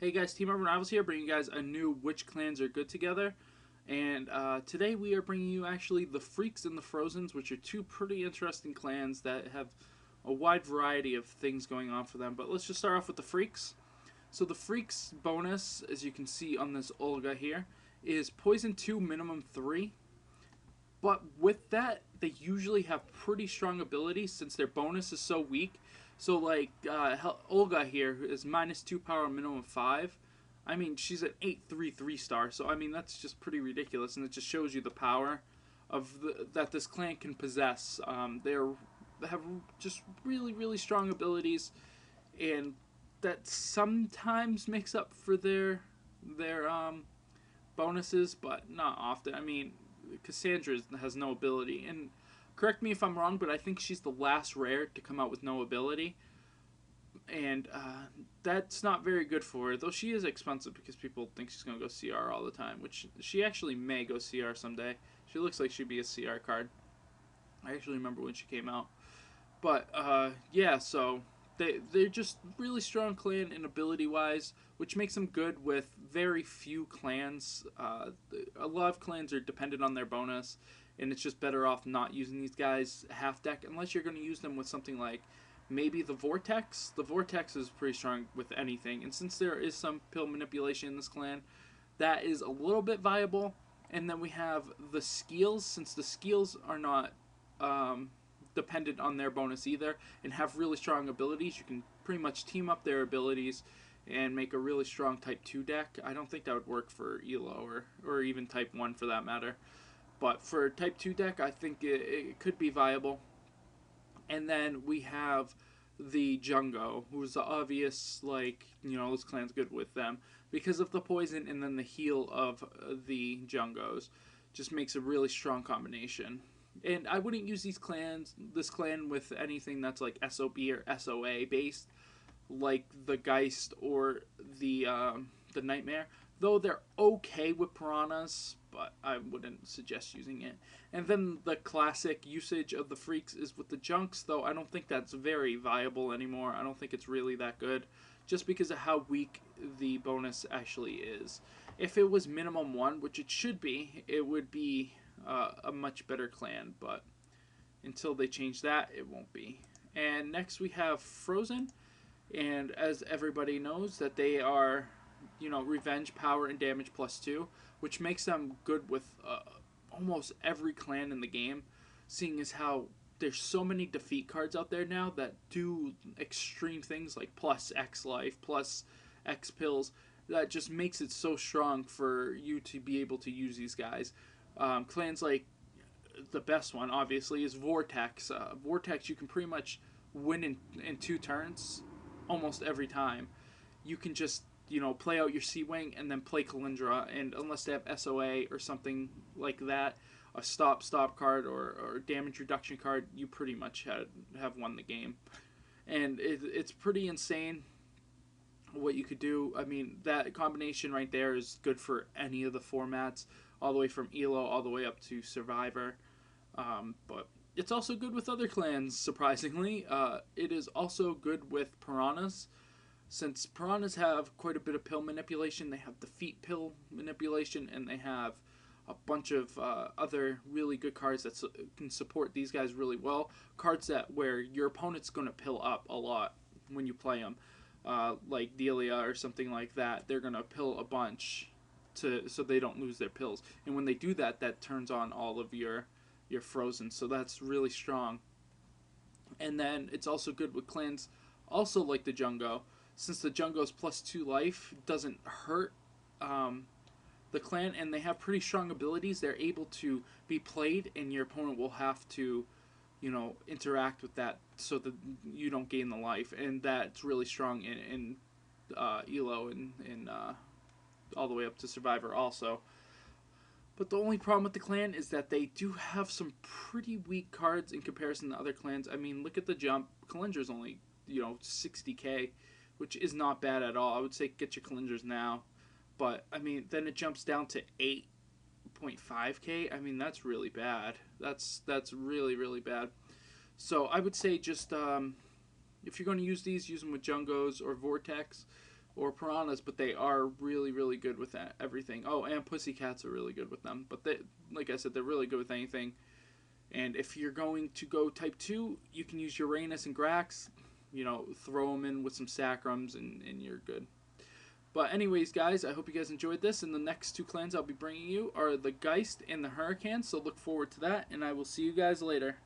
Hey guys, Team Urban Rivals here, bringing you guys a new Which Clans Are Good Together. And today we are bringing you actually the Freaks and the Frozens, which are two pretty interesting clans that have a wide variety of things going on for them. But let's just start off with the Freaks. So the Freaks bonus, as you can see on this Olga here, is Poison 2, Minimum 3. But with that, they usually have pretty strong abilities since their bonus is so weak. So, like, Olga here is -2 power, minimum 5. I mean, she's an 8-3 star, so I mean, that's just pretty ridiculous, and it just shows you the power that this clan can possess. They have just really, really strong abilities, and that sometimes makes up for their bonuses, but not often. I mean, Cassandra has no ability, and correct me if I'm wrong, but I think she's the last rare to come out with no ability, and that's not very good for her. Though she is expensive because people think she's gonna go CR all the time, which she actually may go CR someday. She looks like she'd be a CR card. I actually remember when she came out, but yeah, so they're just really strong clan in ability wise, which makes them good with very few clans. A lot of clans are dependent on their bonus, and it's just better off not using these guys half deck unless you're going to use them with something like maybe the Vortex. The Vortex is pretty strong with anything, and since there is some pill manipulation in this clan, that is a little bit viable. And then we have the Skeels, since the Skeels are not dependent on their bonus either and have really strong abilities. You can pretty much team up their abilities and make a really strong Type 2 deck. I don't think that would work for ELO or even Type 1 for that matter. But for Type 2 deck, I think it could be viable. And then we have the Jungo, who's the obvious, like, this clan's good with them because of the poison, and then the heal of the Jungos just makes a really strong combination. And I wouldn't use this clan with anything that's like SOB or SOA based, like the Geist or the Nightmare. Though they're okay with piranhas, but I wouldn't suggest using it. And then the classic usage of the Freaks is with the Junks, though I don't think that's very viable anymore. I don't think it's really that good, just because of how weak the bonus actually is. If it was minimum 1, which it should be, it would be a much better clan, but until they change that, it won't be. And next we have Frozen, and as everybody knows, that they are, revenge, power, and damage +2, which makes them good with almost every clan in the game, seeing as how there's so many defeat cards out there now that do extreme things like plus X life, plus X pills. That just makes it so strong for you to be able to use these guys. Clans like the best one, obviously, is Vortex. Vortex, you can pretty much win in 2 turns almost every time. You can just, play out your Sea Wing and then play Kalindra, and unless they have SOA or something like that, a stop card or damage reduction card, you pretty much have won the game. And it's pretty insane what you could do. I mean, that combination right there is good for any of the formats, all the way from ELO all the way up to Survivor. But it's also good with other clans, surprisingly. It is also good with piranhas. Since piranhas have quite a bit of pill manipulation, they have defeat pill manipulation, and they have a bunch of other really good cards that can support these guys really well. Cards that where your opponent's going to pill up a lot when you play them, like Delia or something like that. They're going to pill a bunch so they don't lose their pills. And when they do that, that turns on all of your Frozen. So that's really strong. And then it's also good with clans also like the Jungo. Since the Jungo's +2 life doesn't hurt the clan, and they have pretty strong abilities, they're able to be played, and your opponent will have to, interact with that so that you don't gain the life. And that's really strong in ELO and all the way up to Survivor also. But the only problem with the clan is that they do have some pretty weak cards in comparison to other clans. I mean, look at the jump. Kalindra's only, 60k, which is not bad at all. I would say get your Kalindras now. But, I mean, then it jumps down to 8.5k. I mean, that's really bad. That's really, really bad. So I would say just if you're going to use these, use them with Jungos or Vortex or piranhas, but they are really, really good with that, everything. Oh, and pussycats are really good with them. But they, like I said, they're really good with anything. And if you're going to go type 2, you can use Uranus and Grax. You know, throw them in with some Sacrums, and you're good. But anyways, guys, I hope you guys enjoyed this. And the next 2 clans I'll be bringing you are the Geist and the Hurricane. So look forward to that, and I will see you guys later.